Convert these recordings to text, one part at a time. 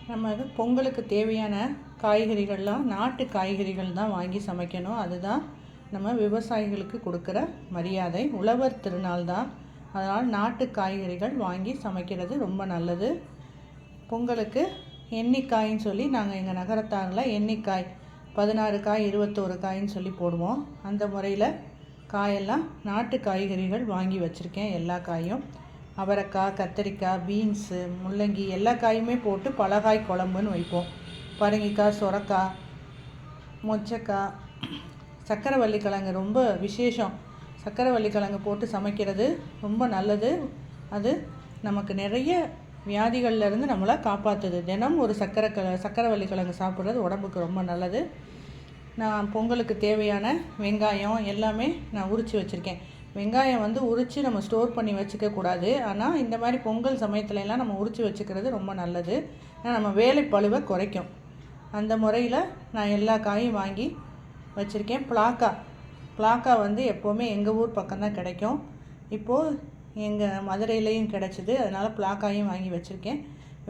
நம்ம பொங்கலுக்கு தேவையான காய்கறிகள்லாம் நாட்டு காய்கறிகள் தான் வாங்கி சமைக்கணும். அதுதான் நம்ம விவசாயிகளுக்கு கொடுக்குற மரியாதை. உழவர் திருநாள் தான், அதனால் நாட்டு காய்கறிகள் வாங்கி சமைக்கிறது ரொம்ப நல்லது. பொங்கலுக்கு எண்ணிக்காயின்னு சொல்லி நாங்கள் எங்கள் நகரத்தாரில் எண்ணிக்காய் 16 காய் 21 காயின்னு சொல்லி போடுவோம். அந்த முறையில் காயெல்லாம் நாட்டு காய்கறிகள் வாங்கி வச்சுருக்கேன். எல்லா காயும் அவரைக்காய், கத்திரிக்காய், பீன்ஸு, முள்ளங்கி எல்லா காயுமே போட்டு பலகாய் குழம்புன்னு வைப்போம். பரங்கிக்காய், சொரக்காய், மொச்சக்காய், சக்கரவள்ளி கிழங்கு ரொம்ப விசேஷம். சக்கரவள்ளி கிழங்கு போட்டு சமைக்கிறது ரொம்ப நல்லது. அது நமக்கு நிறைய வியாதிகள்லேருந்து நம்மளை காப்பாற்றுது. தினம் ஒரு சக்கரவள்ளி கிழங்கு சாப்பிட்றது உடம்புக்கு ரொம்ப நல்லது. நான் பொங்கலுக்கு தேவையான வெங்காயம் எல்லாமே நான் உரித்து வச்சுருக்கேன். வெங்காயம் உரித்து நம்ம ஸ்டோர் பண்ணி வச்சுக்கக்கூடாது. ஆனால் இந்த மாதிரி பொங்கல் சமயத்துலலாம் நம்ம உரித்து வச்சுக்கிறது ரொம்ப நல்லது. நம்ம வேலை பளுவை குறைக்கும். அந்த முறையில் நான் எல்லா காயும் வாங்கி வச்சுருக்கேன். பிளாக்கா எப்போவுமே எங்கள் ஊர் பக்கம்தான் கிடைக்கும். இப்போது எங்கள் மதுரையிலையும் கிடச்சிது. அதனால் பிளாக்காயும் வாங்கி வச்சுருக்கேன்.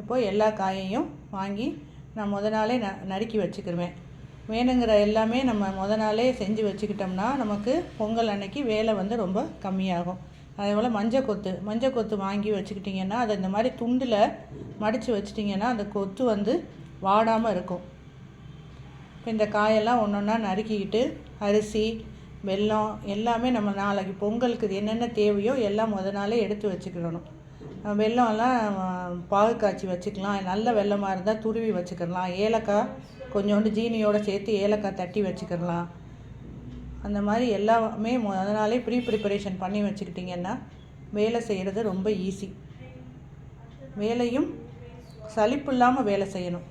இப்போது எல்லா காயையும் வாங்கி நான் நாளே நறுக்கி வச்சுக்கிருவேன். வேணுங்கிற எல்லாமே நம்ம நாளே செஞ்சு வச்சுக்கிட்டோம்னா நமக்கு பொங்கல் அன்னைக்கு வேலை ரொம்ப கம்மியாகும். அதேபோல் மஞ்சள் கொத்து வாங்கி வச்சுக்கிட்டிங்கன்னா அதை இந்த மாதிரி துண்டில் மடித்து வச்சிட்டிங்கன்னா அந்த கொத்து வாடாமல் இருக்கும். இப்போ இந்த காயெல்லாம் ஒன்று ஒன்றா நறுக்கிக்கிட்டு அரிசி, வெல்லம் எல்லாமே நம்ம நாளைக்கு பொங்கலுக்கு என்னென்ன தேவையோ எல்லாம் நாளே எடுத்து வச்சுக்கிடணும். வெல்லம்லாம் பாகு காய்ச்சி வச்சுக்கலாம். நல்ல வெல்லமாக இருந்தால் துருவி வச்சுக்கிடலாம். ஏலக்காய் கொஞ்சோண்டு ஜீனியோடு சேர்த்து ஏலக்காய் தட்டி வச்சுக்கிடலாம். அந்த மாதிரி எல்லாமே நாளே ப்ரிப்பரேஷன் பண்ணி வச்சுக்கிட்டிங்கன்னா வேலை செய்கிறது ரொம்ப ஈஸி. வேலையும் சலிப்பு இல்லாமல் வேலை செய்யணும்.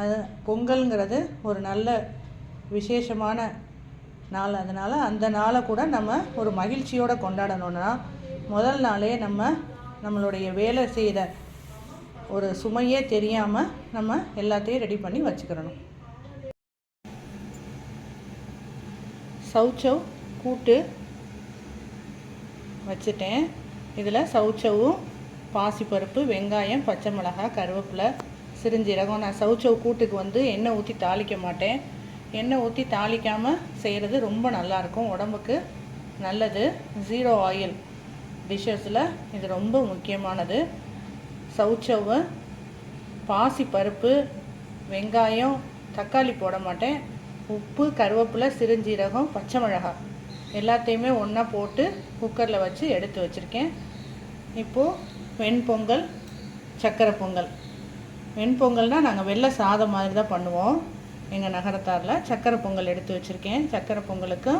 அது பொங்கல்ங்கிறது ஒரு நல்ல விசேஷமான நாள். அதனால் அந்த நாளை கூட நம்ம ஒரு மகிழ்ச்சியோடு கொண்டாடணுன்னா முதல் நாளே நம்மளுடைய வேலை செய்கிற ஒரு சுமையே தெரியாமல் நம்ம எல்லாத்தையும் ரெடி பண்ணி வச்சுக்கிறணும். சவுச்சவ் கூட்டு வச்சுட்டேன். இதில் சவுச்சவும், பாசிப்பருப்பு, வெங்காயம், பச்சை மிளகாய், கருவேப்பிலை, சிறுஞ்சீரகம். நான் சவுச்சவ் கூட்டுக்கு எண்ணெய் ஊற்றி தாளிக்க மாட்டேன். எண்ணெய் ஊற்றி தாளிக்காமல் செய்கிறது ரொம்ப நல்லாயிருக்கும், உடம்புக்கு நல்லது. 0 ஆயில் டிஷ்ஷஸில் இது ரொம்ப முக்கியமானது. சவுச்சவு, பாசிப்பருப்பு, வெங்காயம், தக்காளி போட மாட்டேன். உப்பு, கருவேப்பிலை, சிறுஞ்சீரகம், பச்சை மிளகாய் எல்லாத்தையுமே ஒன்றா போட்டு குக்கரில் வச்சு எடுத்து வச்சுருக்கேன். இப்போது வெண்பொங்கல், சக்கரை பொங்கல். வெண்பொங்கல்னால் நாங்கள் வெள்ளை சாதம் மாதிரி தான் பண்ணுவோம் எங்கள் நகரத்தாரில். சக்கரை பொங்கல் எடுத்து வச்சுருக்கேன். சக்கரை பொங்கலுக்கு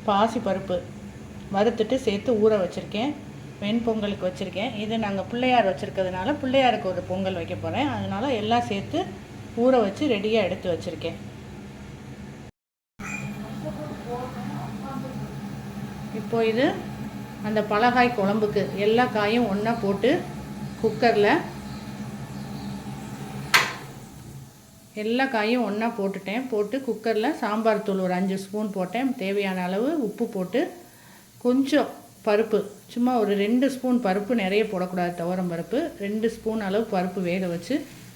பாசிப்பருப்பு வறுத்துட்டு சேர்த்து ஊற வச்சுருக்கேன். வெண்பொங்கலுக்கு வச்சுருக்கேன். இது நாங்கள் பிள்ளையார் வச்சுருக்கிறதுனால பிள்ளையாருக்கு ஒரு பொங்கல் வைக்க போகிறேன். அதனால் எல்லாம் சேர்த்து ஊற வச்சு ரெடியாக எடுத்து வச்சுருக்கேன். இப்போது இது அந்த பலகாய் குழம்புக்கு எல்லா காயும் ஒன்றா போட்டு குக்கரில் எல்லா காயும் ஒன்றா போட்டு குக்கரில் சாம்பார் தூள் ஒரு 5 ஸ்பூன் போட்டேன். தேவையான அளவு உப்பு போட்டு கொஞ்சம் பருப்பு, சும்மா ஒரு 2 ஸ்பூன் பருப்பு, நிறைய போடக்கூடாது, துவரம் பருப்பு 2 ஸ்பூன் அளவு பருப்பு வேக வச்சு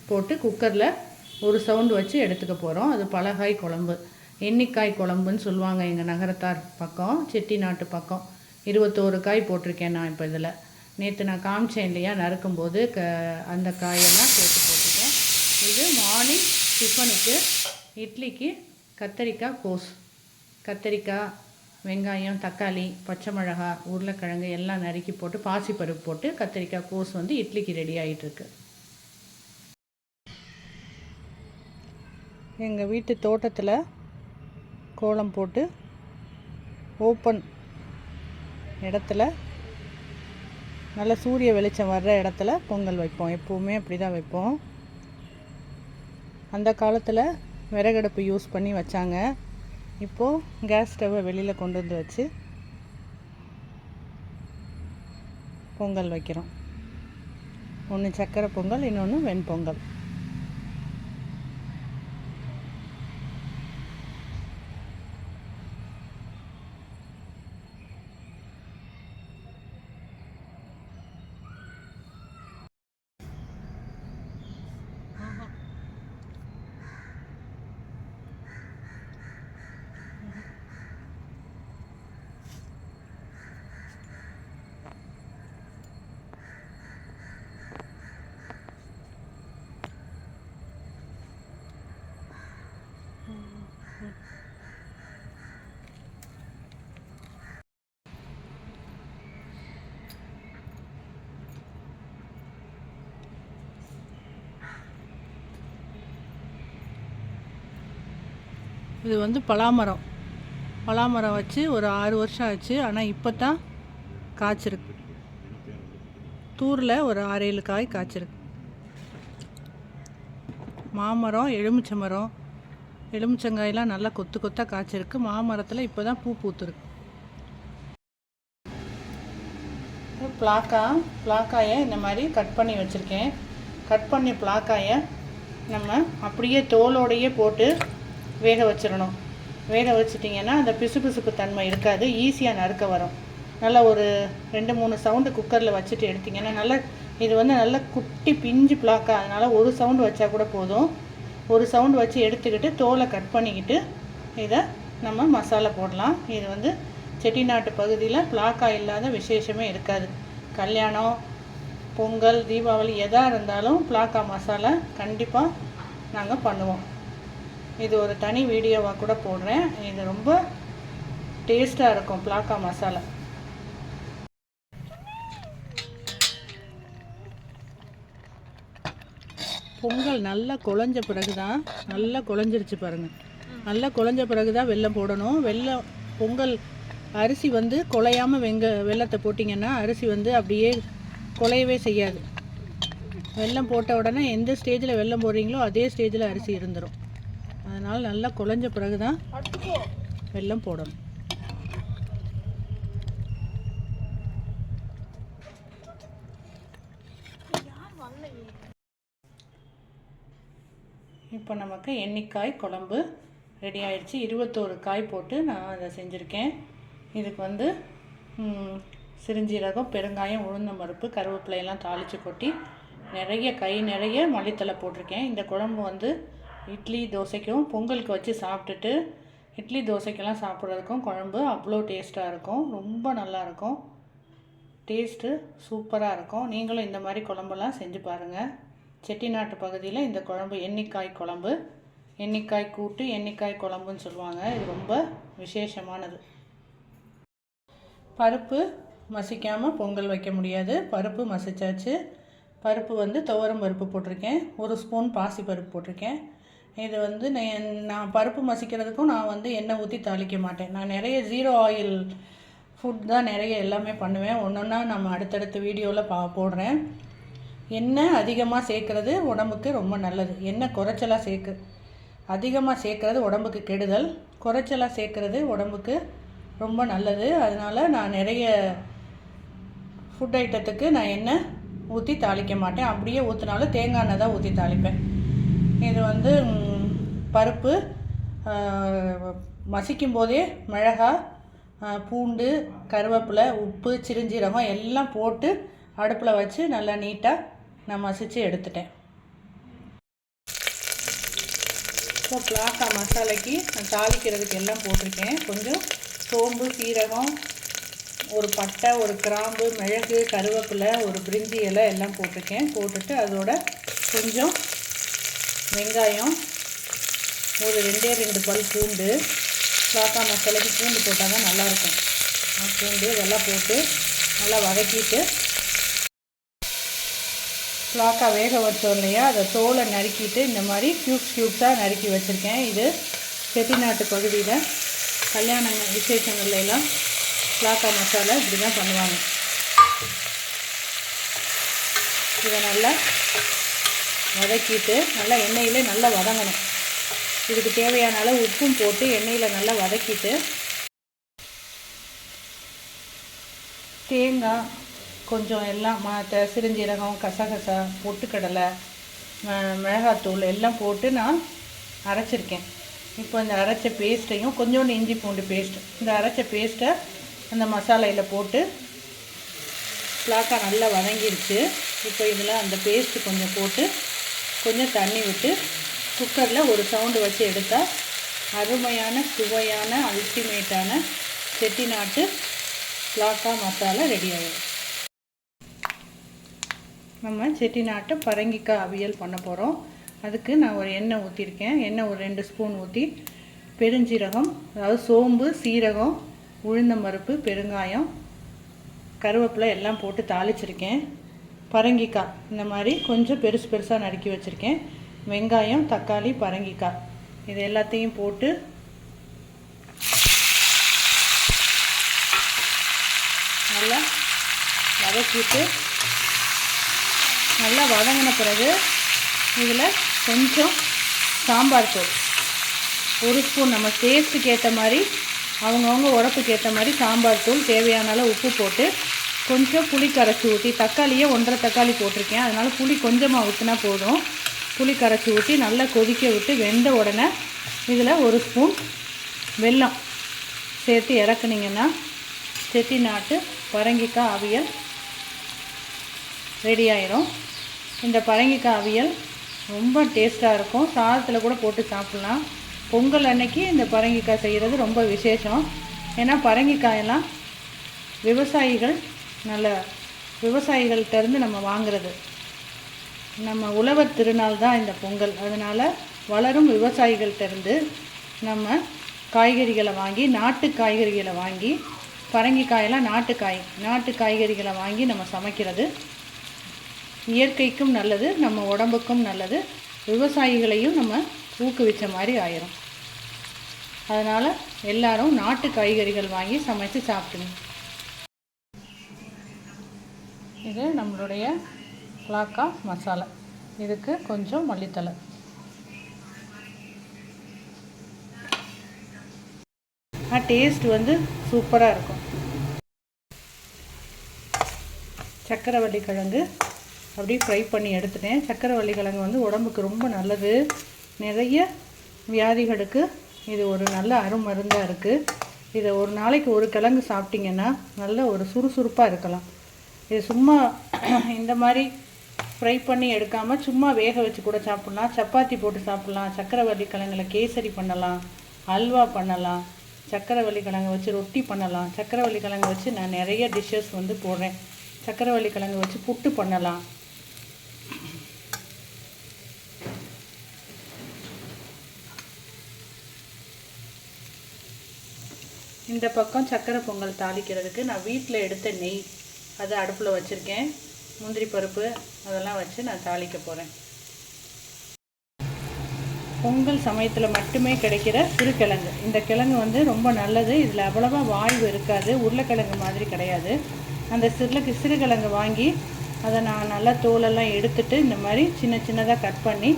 போட்டு குக்கரில் ஒரு சவுண்டு வச்சு எடுத்துக்க போகிறோம். அது பலகாய் குழம்பு, எண்ணிக்காய் குழம்புன்னு சொல்லுவாங்க எங்கள் நகரத்தார் பக்கம், செட்டிநாட்டு பக்கம். 21 காய் போட்டிருக்கேன் நான். இப்போ இதில் நேற்று நான் காமிச்சேன் இல்லையா, நறுக்கும்போது அந்த காயெல்லாம் சேர்த்து போட்டுட்டேன். இது மார்னிங் டிஃபனுக்கு. இட்லிக்கு கத்திரிக்காய், கோஸ், கத்திரிக்காய், வெங்காயம், தக்காளி, பச்சை மிளகாய், உருளைக்கிழங்கு எல்லாம் நறுக்கி போட்டு பாசிப்பருப்பு போட்டு கத்திரிக்காய், கோஸ் இட்லிக்கு ரெடி ஆகிட்டுருக்கு. எங்கள் வீட்டு தோட்டத்தில் கோலம் போட்டு ஓப்பன் இடத்துல நல்ல சூரிய வெளிச்சம் வர்ற இடத்துல பொங்கல் வைப்போம். எப்போவுமே அப்படி தான் வைப்போம். அந்த காலத்தில் விறகடுப்பு யூஸ் பண்ணி வச்சாங்க. இப்போது கேஸ் ஸ்டவ்வை வெளியில் கொண்டு வச்சு பொங்கல் வைக்கிறோம். ஒன்று சக்கரை பொங்கல், இன்னொன்று வெண்பொங்கல். இது வந்து பலாமரம் வச்சு ஒரு 6 வருஷம் ஆச்சு. ஆனால் இப்போ தான் காய்ச்சிருக்கு. தூரில் ஒரு 6-7 காய் காய்ச்சிருக்கு. மாமரம், எலுமிச்சை மரம், எலுமிச்சங்காயெலாம் நல்லா கொத்து கொத்தாக காய்ச்சிருக்கு. மாமரத்தில் இப்போ தான் பூ பூத்துருக்கு. பிளாக்காயை இந்த மாதிரி கட் பண்ணி வச்சுருக்கேன். கட் பண்ணி பிளாக்காயை நம்ம அப்படியே தோலோடையே போட்டு வேக வச்சிடணும். வேக வச்சிட்டிங்கன்னா அந்த பிசுபிசுப்பு தன்மை இருக்காது, ஈஸியாக நறுக்க வரும். நல்லா ஒரு 2-3 சவுண்டு குக்கரில் வச்சுட்டு எடுத்திங்கன்னா நல்லா, இது வந்து நல்லா குட்டி பிஞ்சு பிளாக்கா, அதனால் ஒரு சவுண்டு வச்சா கூட போதும். ஒரு சவுண்டு வச்சு எடுத்துக்கிட்டு தோலை கட் பண்ணிக்கிட்டு இதை நம்ம மசாலா போடலாம். இது வந்து செட்டிநாட்டு பகுதியில் பிளாக்கா இல்லாத விசேஷமே இருக்காது. கல்யாணம், பொங்கல், தீபாவளி எதாக இருந்தாலும் பிளாக்கா மசாலா கண்டிப்பாக நாங்கள் பண்ணுவோம். இது ஒரு தனி வீடியோவாக கூட போடுறேன். இது ரொம்ப டேஸ்ட்டாக இருக்கும் பிளாக்கா மசாலா. பொங்கல் நல்லா குழஞ்ச பிறகு தான், நல்லா குழஞ்சிருச்சு பாருங்கள், நல்லா குழஞ்ச பிறகு தான் வெல்லம் போடணும். பொங்கல் அரிசி வந்து குழையாமல் வெல்லத்தை போட்டிங்கன்னா அரிசி வந்து அப்படியே குழையவே செய்யாது. வெல்லம் போட்ட உடனே எந்த ஸ்டேஜில் வெல்லம் போடுறீங்களோ அதே ஸ்டேஜில் அரிசி இருந்துடும். அதனால் நல்லா குழஞ்ச பிறகு தான் வெல்லம் போடணும். இப்போ நமக்கு எண்ணிக்காய் குழம்பு ரெடி ஆயிடுச்சு. 21 காய் போட்டு நான் அதை செஞ்சுருக்கேன். இதுக்கு வந்து சிறுஞ்சீரகம், பெருங்காயம், உளுந்தம்பருப்பு, கருவேப்பிலையெல்லாம் தாளித்து கொட்டி கை நிறைய மல்லித்தலை போட்டிருக்கேன். இந்த குழம்பு வந்து இட்லி, தோசைக்கும் பொங்கலுக்கு வச்சு சாப்பிட்டுட்டு இட்லி, தோசைக்கெல்லாம் சாப்பிட்றதுக்கும் குழம்பு அவ்வளோ டேஸ்ட்டாக இருக்கும். ரொம்ப நல்லாயிருக்கும். டேஸ்ட்டு சூப்பராக இருக்கும். நீங்களும் இந்த மாதிரி குழம்பெல்லாம் செஞ்சு பாருங்கள். செட்டிநாட்டு பகுதியில் இந்த குழம்பு எண்ணிக்காய் குழம்பு, எண்ணிக்காய் கூட்டு, எண்ணிக்காய் குழம்புன்னு சொல்லுவாங்க. இது ரொம்ப விசேஷமானது. பருப்பு மசிக்காமல் பொங்கல் வைக்க முடியாது. பருப்பு மசிச்சாச்சு. பருப்பு வந்து துவரம் பருப்பு போட்டிருக்கேன். 1 ஸ்பூன் பாசி பருப்பு போட்டிருக்கேன். இது வந்து நான் பருப்பு மசிக்கிறதுக்கும் நான் வந்து எண்ணெய் ஊற்றி தாளிக்க மாட்டேன். நான் நிறைய 0 ஆயில் ஃபுட் தான் நிறைய எல்லாமே பண்ணுவேன். ஒன்றா நம்ம அடுத்தடுத்த வீடியோவில் போடுறேன். எண்ணெய் அதிகமாக சேர்க்குறது உடம்புக்கு ரொம்ப நல்லது. எண்ணெய் அதிகமாக சேர்க்குறது உடம்புக்கு கெடுதல். குறைச்சலாக சேர்க்குறது உடம்புக்கு ரொம்ப நல்லது. அதனால் நான் நிறைய ஃபுட் ஐட்டத்துக்கு நான் எண்ணெய் ஊற்றி தாளிக்க மாட்டேன். அப்படியே ஊற்றினாலும் தேங்காய் எண்ணெய் தான் ஊற்றி தாளிப்பேன். இது வந்து பருப்பு மசிக்கும் போதே மிளகாய், பூண்டு, கருவேப்பிலை, உப்பு, சிறுஞ்சீரகம் எல்லாம் போட்டு அடுப்பில் வச்சு நல்லா நீட்டாக நான் மசித்து எடுத்துட்டேன். இப்போ பிளாக்கா மசாலைக்கு நான் தாளிக்கிறதுக்கு எல்லாம் போட்டிருக்கேன். கொஞ்சம் சோம்பு, சீரகம், ஒரு பட்டை, ஒரு கிராம்பு, மிளகு, கருவேப்பிலை, ஒரு பிரிஞ்சி இலை எல்லாம் போட்டிருக்கேன். போட்டுட்டு அதோட கொஞ்சம் வெங்காயம், ஒரு 2 பல் பூண்டு. பிளாக்கா மசாலைக்கு பூண்டு போட்டால் தான் நல்லாயிருக்கும். பூண்டு இதெல்லாம் போட்டு நல்லா வதக்கிட்டு பிளாக்கா வேக வச்சோம் இல்லையா, அதை தோலை நறுக்கிட்டு இந்த மாதிரி க்யூப்ஸாக நறுக்கி வச்சுருக்கேன். இது செட்டிநாட்டு பகுதியில் கல்யாண விசேஷங்கள்லாம் பிளாக்கா மசாலா இப்படி தான் பண்ணுவாங்க. இதை நல்லா வதக்கிட்டு நல்லா எண்ணெயிலே நல்லா வதங்கணும். இதுக்கு தேவையான அளவு உப்பும் போட்டு எண்ணெயில் நல்லா வதக்கிட்டு தேங்காய் கொஞ்சம் எல்லாம் சிறுஞ்சீரகம், கசகசா, பொட்டுக்கடலை, மிளகாத்தூள் எல்லாம் போட்டு நான் அரைச்சிருக்கேன். இப்போ இந்த அரைச்ச பேஸ்ட்டையும் கொஞ்சோண்டு இஞ்சி பூண்டு பேஸ்ட், இந்த அரைச்ச பேஸ்ட்டை அந்த மசாலையில் போட்டு பிளாக்கா நல்லா வதங்கிருச்சு. இப்போ இதில் அந்த பேஸ்ட்டு கொஞ்சம் போட்டு கொஞ்சம் தண்ணி விட்டு குக்கரில் ஒரு சவுண்டு வச்சு எடுத்தால் அருமையான சுவையான அல்டிமேட்டான செட்டிநாட்டு பிளாக்கா மசாலா ரெடி ஆகிடும். நம்ம செட்டிநாட்டு பரங்கிக்காய் அவியல் பண்ண போகிறோம். அதுக்கு நான் ஒரு எண்ணெய் ஊற்றிருக்கேன். எண்ணெய் ஒரு 2 ஸ்பூன் ஊற்றி பெருஞ்சீரகம், அதாவது சோம்பு, சீரகம், உளுந்தம்பருப்பு, பெருங்காயம், கருவேப்பிலை எல்லாம் போட்டு தாளிச்சிருக்கேன். பரங்கிக்காய் இந்த மாதிரி கொஞ்சம் பெருசாக நறுக்கி வச்சுருக்கேன். வெங்காயம், தக்காளி, பரங்கிக்காய் இது எல்லாத்தையும் போட்டு வதக்கிட்டு நல்லா வதங்கின பிறகு இதில் கொஞ்சம் சாம்பார் தூள் 1 ஸ்பூன், நம்ம டேஸ்ட்டுக்கு ஏற்ற மாதிரி அவங்கவுங்க உரப்புக்கு ஏற்ற மாதிரி சாம்பார் தூள், தேவையான அளவு உப்பு போட்டு கொஞ்சம் புளி கரைச்சி ஊற்றி, தக்காளியே 1.5 தக்காளி போட்டிருக்கேன், அதனால் புளி கொஞ்சமாக ஊற்றினா போதும். புளி கரைச்சி ஊற்றி நல்லா கொதிக்க விட்டு வெந்த உடனே இதில் 1 ஸ்பூன் வெல்லம் சேர்த்து இறக்குனிங்கன்னா செட்டிநாட்டு பரங்கிக்காய் அவியல் ரெடி ஆயிரும். இந்த பரங்கிக்காய் அவியல் ரொம்ப டேஸ்ட்டாக இருக்கும். சாதத்தில் கூட போட்டு சாப்பிட்லாம். பொங்கல் அன்னைக்கு இந்த பரங்கிக்காய் செய்கிறது ரொம்ப விசேஷம். ஏன்னா பரங்கிக்காயெல்லாம் விவசாயிகள்கிட்டருந்து நம்ம வாங்குறது. நம்ம உழவர் திருநாள் தான் இந்த பொங்கல். அதனால் வளரும் விவசாயிகள்கிட்டருந்து நம்ம காய்கறிகளை வாங்கி, நாட்டு காய்கறிகளை வாங்கி, பரங்கிக்காயெல்லாம் நாட்டு காய்கறிகளை வாங்கி நம்ம சமைக்கிறது இயற்கைக்கும் நல்லது, நம்ம உடம்புக்கும் நல்லது, விவசாயிகளையும் நம்ம ஊக்குவிச்ச மாதிரி ஆயிரும். அதனால் எல்லாரும் நாட்டு காய்கறிகள் வாங்கி சமைச்சு சாப்பிடுங்க. இது நம்மளுடைய பிளாக்கா மசாலா. இதுக்கு கொஞ்சம் மல்லித்தலை. டேஸ்ட் சூப்பராக இருக்கும். சக்கரவள்ளி கிழங்கு அப்படியே ஃப்ரை பண்ணி எடுத்துட்டேன். சக்கரவள்ளி கிழங்கு உடம்புக்கு ரொம்ப நல்லது. நிறைய வியாதிகளுக்கு இது ஒரு நல்ல அருமருந்தாக இருக்குது. இதை ஒரு நாளைக்கு 1 கிழங்கு சாப்பிட்டிங்கன்னா நல்ல ஒரு சுறுசுறுப்பாக இருக்கலாம். இது சும்மா இந்த மாதிரி ஃப்ரை பண்ணி எடுக்காமல் சும்மா வேக வச்சு கூட சாப்பிட்லாம். சப்பாத்தி போட்டு சாப்பிட்லாம். சக்கரவள்ளி கிழங்குல கேசரி பண்ணலாம், அல்வா பண்ணலாம், சக்கரவள்ளி கிழங்கு வச்சு ரொட்டி பண்ணலாம். சக்கரவள்ளி கிழங்கு வச்சு நான் நிறைய டிஷ்ஷஸ் போடுறேன். சக்கரவள்ளி கிழங்கு வச்சு புட்டு பண்ணலாம். இந்த பக்கம் சக்கரை பொங்கல் தாளிக்கிறதுக்கு நான் வீட்டில் எடுத்த நெய் அதை அடுப்பில் வச்சுருக்கேன். முந்திரி பருப்பு அதெல்லாம் வச்சு நான் தாளிக்க போகிறேன். பொங்கல் சமயத்தில் மட்டுமே கிடைக்கிற சிறுகிழங்கு. இந்த கிழங்கு ரொம்ப நல்லது. இதில் அவ்வளவா வாய்வு இருக்காது. உருளைக்கிழங்கு மாதிரி கிடையாது. அந்த சிறுகிழங்கு வாங்கி அதை நான் நல்லா தோலெல்லாம் எடுத்துட்டு இந்த மாதிரி சின்ன சின்னதாக கட் பண்ணி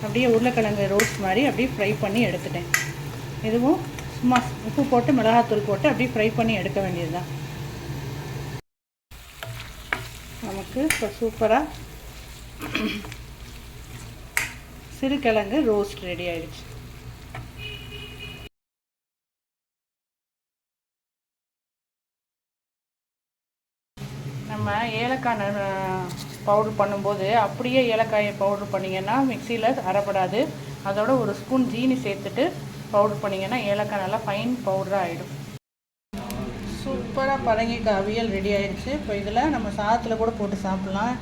அப்படியே உருளைக்கிழங்கு ரோஸ்ட் மாதிரி அப்படியே ஃப்ரை பண்ணி எடுத்துட்டேன். இதுவும் சும்மா உப்பு போட்டு மிளகாத்தூள் போட்டு அப்படியே ஃப்ரை பண்ணி எடுக்க வேண்டியது தான். நமக்கு இப்போ சூப்பராக சிறுகிழங்கு ரோஸ்ட் ரெடி ஆயிடுச்சு. நம்ம ஏலக்காய் பவுட்ரு பண்ணும்போது அப்படியே ஏலக்காயை பவுட்ரு பண்ணிங்கன்னா மிக்சியில் அரைப்படாது. அதோட 1 ஸ்பூன் ஜீனி சேர்த்துட்டு பவுட்ரு பண்ணிங்கன்னா ஏலக்காய் நல்லா ஃபைன் பவுடராக ஆகிடும். சூப்பராக பரங்கிக்காய் அவியல் ரெடி ஆயிடுச்சு. இப்போ இதில் நம்ம சாதத்தில் கூட போட்டு சாப்பிட்லாம்.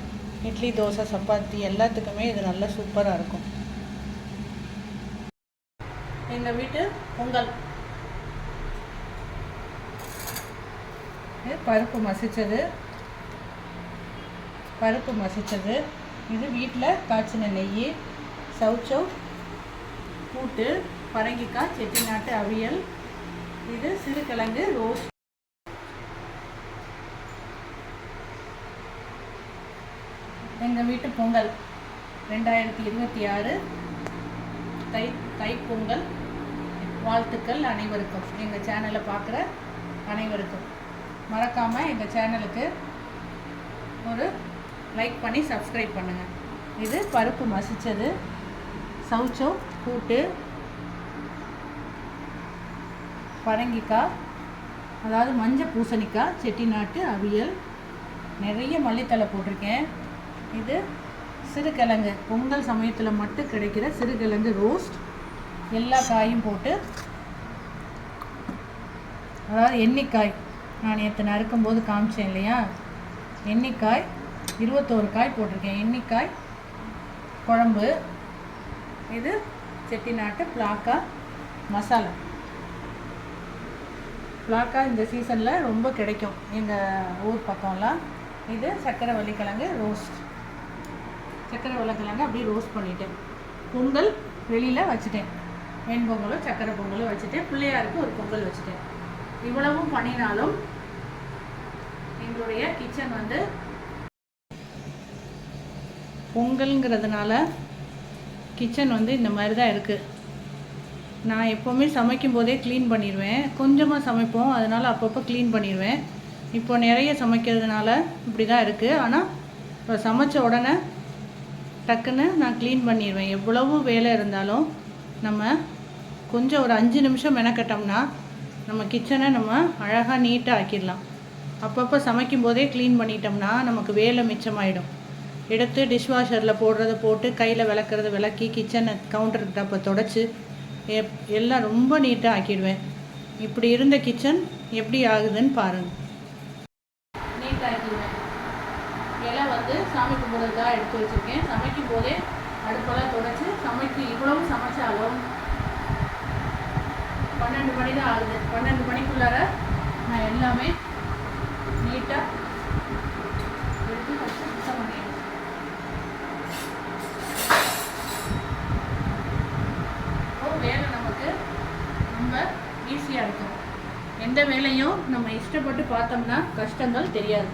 இட்லி, தோசை, சப்பாத்தி எல்லாத்துக்குமே இது நல்லா சூப்பராக இருக்கும். எங்கள் வீட்டு பொங்கல் பருப்பு மசித்தது. இது வீட்டில் காய்ச்சின நெய், சவுச்சவ், கூட்டு, பரங்கிக்காய், செட்டிநாட்டு அவியல். இது சிறுகிழங்கு ரோஸ்ட். எங்கள் வீட்டு பொங்கல் 2026 தைப்பொங்கல் வாழ்த்துக்கள் அனைவருக்கும். எங்கள் சேனலை பார்க்குற அனைவருக்கும் மறக்காமல் எங்கள் சேனலுக்கு ஒரு லைக் பண்ணி சப்ஸ்கிரைப் பண்ணுங்கள். இது பருப்பு மசித்தது, சவுச்சவ் கூட்டு, பரங்கிக்காய் அதாவது மஞ்சள் பூசணிக்காய், செட்டிநாட்டு அவியல், நிறைய மல்லித்தலை போட்டிருக்கேன். இது சிறுகிழங்கு பொங்கல் சமயத்தில் மட்டும் கிடைக்கிற சிறுகிழங்கு ரோஸ்ட். எல்லா காயும் போட்டு, அதாவது எண்ணிக்காய் நான் நேற்று நறுக்கும்போது காமிச்சேன் இல்லையா, எண்ணிக்காய் 21 காய் போட்டிருக்கேன். எண்ணிக்காய் குழம்பு. இது செட்டிநாட்டு பிளாக்கா மசாலா. பிளாக்கா இந்த சீசனில் ரொம்ப கிடைக்கும் எங்கள் ஊர் பக்கம்லாம். இது சக்கரவள்ளி கிழங்கு ரோஸ்ட். சக்கரவள்ளி கிழங்கு அப்படியே ரோஸ்ட் பண்ணிவிட்டேன். பொங்கல் வெளியில் வச்சுட்டேன். வெண்பொங்கலும் சக்கரை பொங்கலும் வச்சுட்டேன். பிள்ளையாருக்கு ஒரு பொங்கல் வச்சுட்டேன். இவ்வளவும் பண்ணினாலும் எங்களுடைய கிச்சன் வந்து பொங்கல்ங்கிறதுனால கிச்சன் வந்து இந்த மாதிரி தான் இருக்குது. நான் எப்போவுமே சமைக்கும் போதே க்ளீன் பண்ணிடுவேன். கொஞ்சமாக சமைப்போம், அதனால் அப்பப்போ க்ளீன் பண்ணிடுவேன். இப்போ நிறைய சமைக்கிறதுனால இப்படி தான் இருக்குது. ஆனால் இப்போ சமைச்ச உடனே டக்குன்னு நான் க்ளீன் பண்ணிடுவேன். எவ்வளவு வேலை இருந்தாலும் நம்ம கொஞ்சம் ஒரு 5 நிமிஷம் மெனக்கட்டோம்னா நம்ம கிச்சனை நம்ம அழகாக நீட்டாக ஆக்கிடலாம். அப்பப்போ சமைக்கும் போதே க்ளீன் பண்ணிட்டோம்னா நமக்கு வேலை மிச்சமாயிடும். எடுத்து டிஷ்வாஷரில் போடுறத போட்டு கையில் விளக்குறத விளக்கி கிச்சனை கவுண்டர் டாப்பை தொடச்சி எல்லாம் ரொம்ப நீட்டாக ஆக்கிடுவேன். இப்படி இருந்த கிச்சன் எப்படி ஆகுதுன்னு பாருங்கள். நீட்டாக ஆக்கிடுவேன். இலை வந்து சாமி கும்பிட்றதுக்காக எடுத்து வச்சுருக்கேன். சமைக்கும் போதே அடுப்பெல்லாம் தொடச்சி இவ்வளவு சமைச்சாலும் 12 மணி தான் ஆகுது. 12 மணிக்குள்ளார நான் எல்லாமே நீட்டாக எடுத்து சுத்தம் பண்ணிடுவேன். வேலை நமக்கு ரொம்ப ஈஸியாக இருக்கும். எந்த வேலையும் நம்ம இஷ்டப்பட்டு பார்த்தோம்னா கஷ்டங்கள் தெரியாது.